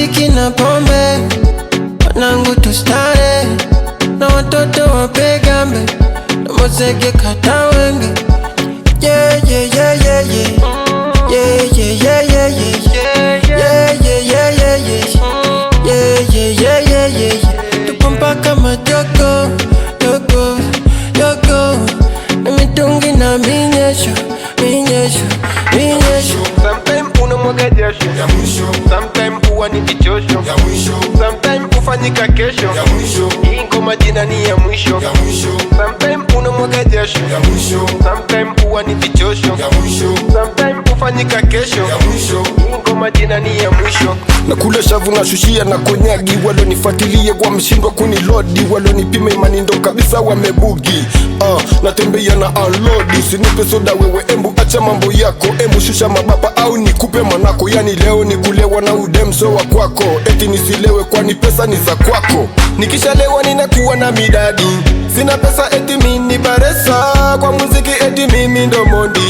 muziki na pombe, wanangu tustare, na watoto wapegambe, na mozege kata wenge. Yeah, yeah, yeah, yeah, yeah. Yeah, yeah, yeah, yeah, yeah. Yeah, yeah, yeah, yeah, yeah. Yeah, yeah, yeah, yeah, yeah. Tupo mpaka majoko, yoko, yoko. Na mitungi na minyesho, minyesho, minyesho. Sometime unamwaga jasho ya mwisho, sometime huwa ni kichosho ya mwisho, sometime ufanyika kesho ya mwisho. Hii ngoma jina ni ya mwisho ya mwisho. Sometime unamwaga jasho ya mwisho, sometime huwa ni kichosho ya mwisho, sometime ufanyika kesho ya mwisho. Hii ngoma jina ni ya mwisho. Na kule shavu na shushia na konyagi, walonifuatilie wameshindwa kunilodi, walonipima imani ndo kabisa wamebugi. Natembea na unload, usinipe soda wewe, embu acha mambo yako, embu shusha mabapa au nikupe manako. Yani leo ni kulewa na udemso wa kwako, eti nisilewe kwani pesa ni za kwako. Nikishalewa ninakuwa na midadi, sina pesa eti mini baresa, kwa muziki eti mimi ndo mondi.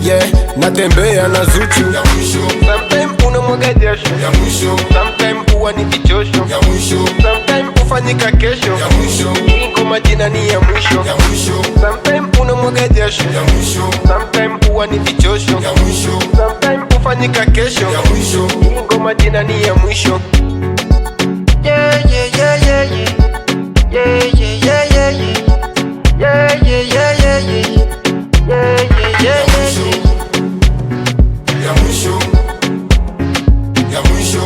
Yeah, natembea na Zuchu ya mwisho. Sometime unamwaga jasho ya mwisho, sometime huwa ni kichosho ya mwisho, sometime ufanyika kesho ya mwisho. Hii ngoma jina ni ya mwisho ya mwisho. Sometime unamwaga jasho ya mwisho, sometime huwa ni kichosho ya mwisho, sometime ufanyika kesho ya mwisho. Hii ngoma jina ni ya mwisho. Yeah, yeah, yeah, yeah, yeah. Yeah, yeah, yeah, yeah, yeah. Yeah, yeah, yeah, yeah, yeah. Yeah, yeah, yeah, yeah, yeah. ya mwisho, ya mwisho,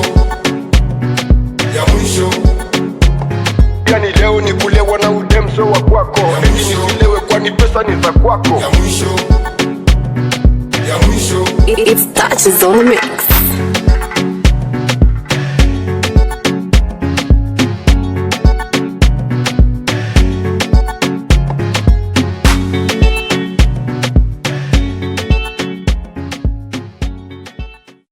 ya mwisho. Yani leo ni kulewa na udemso wa kwako, eti nisilewe kwani pesa ni za kwako. Ya mwisho, ya mwisho. It's Touches on the mix.